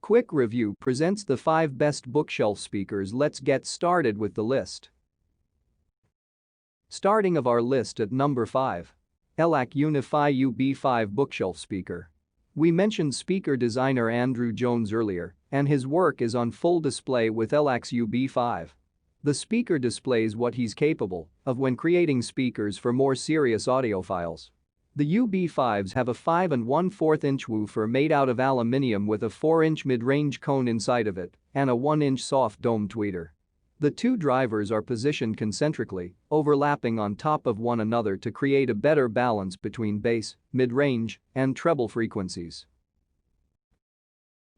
Quick Review presents the 5 best bookshelf speakers. Let's get started with the list. Starting of our list at number 5. ELAC EDIFIER UB5 Bookshelf Speaker. We mentioned speaker designer Andrew Jones earlier, and his work is on full display with ELAC's UB5. The speaker displays what he's capable of when creating speakers for more serious audiophiles. The UB5s have a 5 1/4 inch woofer made out of aluminium with a 4-inch mid-range cone inside of it and a 1-inch soft dome tweeter. The two drivers are positioned concentrically, overlapping on top of one another to create a better balance between bass, mid-range, and treble frequencies.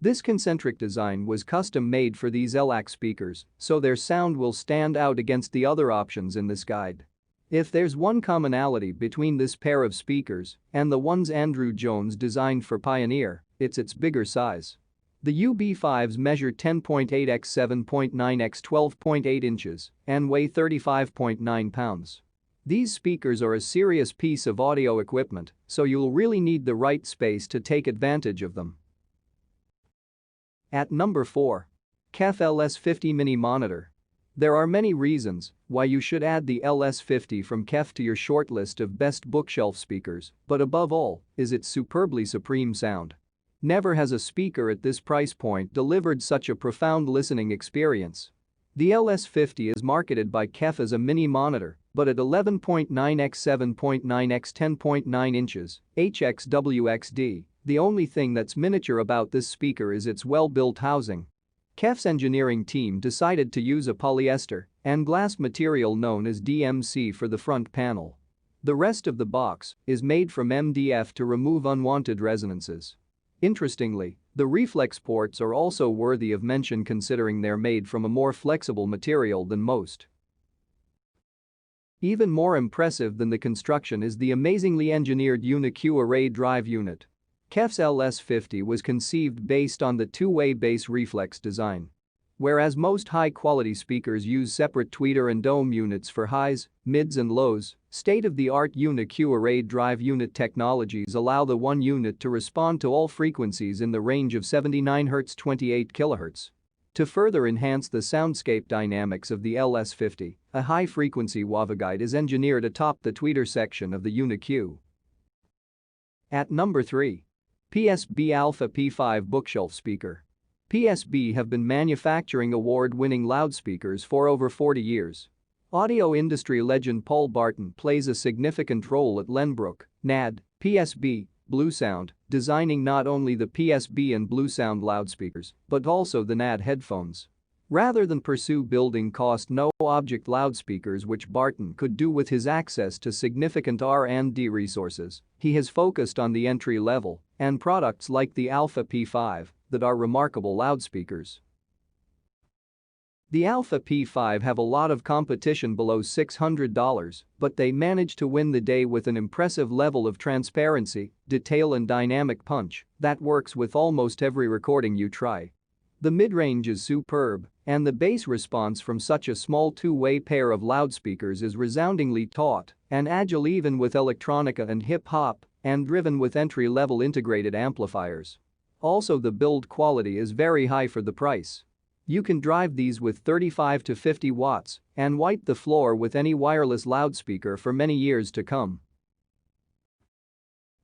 This concentric design was custom-made for these ELAC speakers, so their sound will stand out against the other options in this guide. If there's one commonality between this pair of speakers and the ones Andrew Jones designed for Pioneer, it's its bigger size. The UB5s measure 10.8 x 7.9 x 12.8 inches and weigh 35.9 pounds. These speakers are a serious piece of audio equipment, so you'll really need the right space to take advantage of them. At number 4. KEF LS50 Mini Monitor. There are many reasons why you should add the LS50 from KEF to your shortlist of best bookshelf speakers, but above all is its superbly supreme sound. Never has a speaker at this price point delivered such a profound listening experience. The LS50 is marketed by KEF as a mini monitor, but at 11.9 x 7.9 x 10.9 inches, HXWXD, the only thing that's miniature about this speaker is its well-built housing. KEF's engineering team decided to use a polyester and glass material known as DMC for the front panel. The rest of the box is made from MDF to remove unwanted resonances. Interestingly, the reflex ports are also worthy of mention considering they're made from a more flexible material than most. Even more impressive than the construction is the amazingly engineered UniQ array drive unit. KEF's LS50 was conceived based on the two-way bass reflex design. Whereas most high-quality speakers use separate tweeter and dome units for highs, mids and lows, state-of-the-art UniQ array drive unit technologies allow the one unit to respond to all frequencies in the range of 79 Hz 28 kHz. To further enhance the soundscape dynamics of the LS50, a high-frequency waveguide is engineered atop the tweeter section of the UniQ. At number 3. PSB Alpha P5 Bookshelf Speaker. PSB have been manufacturing award-winning loudspeakers for over 40 years. Audio industry legend Paul Barton plays a significant role at Lenbrook, NAD, PSB, Bluesound, designing not only the PSB and Bluesound loudspeakers, but also the NAD headphones. Rather than pursue building cost no-object loudspeakers which Barton could do with his access to significant R&D resources, he has focused on the entry-level and products like the Alpha P5 that are remarkable loudspeakers. The Alpha P5 have a lot of competition below $600, but they manage to win the day with an impressive level of transparency, detail and dynamic punch that works with almost every recording you try. The mid-range is superb, and the bass response from such a small two-way pair of loudspeakers is resoundingly taut and agile even with electronica and hip-hop and driven with entry-level integrated amplifiers. Also, the build quality is very high for the price. You can drive these with 35 to 50 watts and wipe the floor with any wireless loudspeaker for many years to come.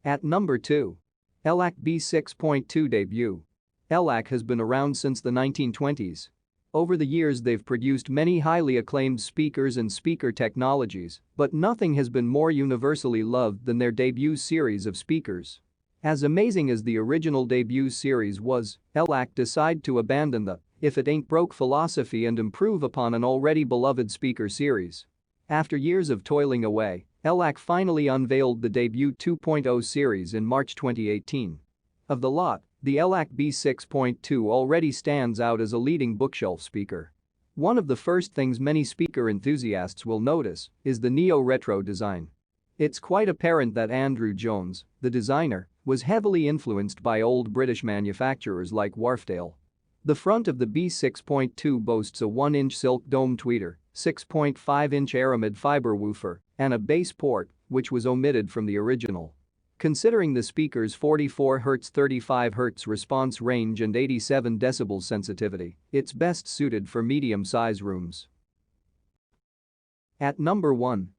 At number 2. ELAC B6.2 Debut. ELAC has been around since the 1920s. Over the years they've produced many highly acclaimed speakers and speaker technologies, but nothing has been more universally loved than their debut series of speakers. As amazing as the original debut series was, ELAC decided to abandon the "if it ain't broke" philosophy and improve upon an already beloved speaker series. After years of toiling away, ELAC finally unveiled the debut 2.0 series in March 2018. Of the lot, the ELAC B6.2 already stands out as a leading bookshelf speaker. One of the first things many speaker enthusiasts will notice is the neo-retro design. It's quite apparent that Andrew Jones, the designer, was heavily influenced by old British manufacturers like Wharfedale. The front of the B6.2 boasts a 1-inch silk dome tweeter, 6.5-inch aramid fiber woofer, and a bass port, which was omitted from the original. Considering the speaker's 44 Hz 35 Hz response range and 87 dB sensitivity, it's best suited for medium-size rooms. At number 1.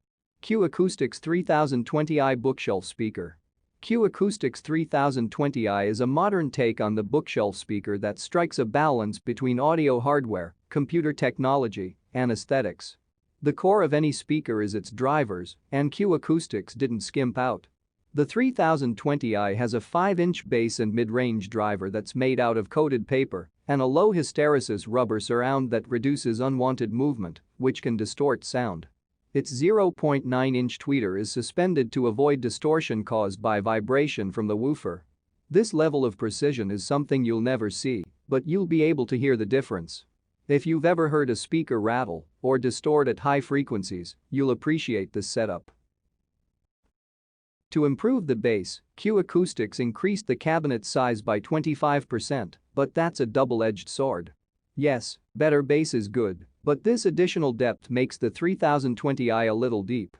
KLIPSCH 3020i Bookshelf Speaker. KLIPSCH 3020i is a modern take on the bookshelf speaker that strikes a balance between audio hardware, computer technology, and aesthetics. The core of any speaker is its drivers, and KLIPSCH didn't skimp out. The 3020i has a 5-inch bass and mid-range driver that's made out of coated paper and a low hysteresis rubber surround that reduces unwanted movement, which can distort sound. Its 0.9-inch tweeter is suspended to avoid distortion caused by vibration from the woofer. This level of precision is something you'll never see, but you'll be able to hear the difference. If you've ever heard a speaker rattle or distort at high frequencies, you'll appreciate this setup. To improve the bass, KLIPSCH increased the cabinet size by 25%, but that's a double-edged sword. Yes, better bass is good, but this additional depth makes the 3020i a little deep.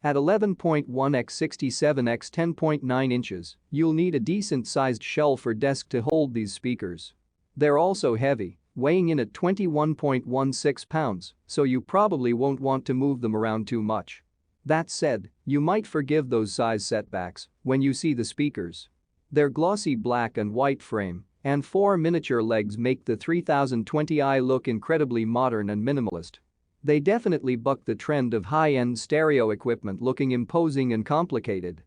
At 11.1 x 67 x 10.9 inches, you'll need a decent-sized shelf or desk to hold these speakers. They're also heavy, weighing in at 21.16 pounds, so you probably won't want to move them around too much. That said, you might forgive those size setbacks when you see the speakers. Their glossy black and white frame and 4 miniature legs make the 3020i look incredibly modern and minimalist. They definitely buck the trend of high-end stereo equipment looking imposing and complicated.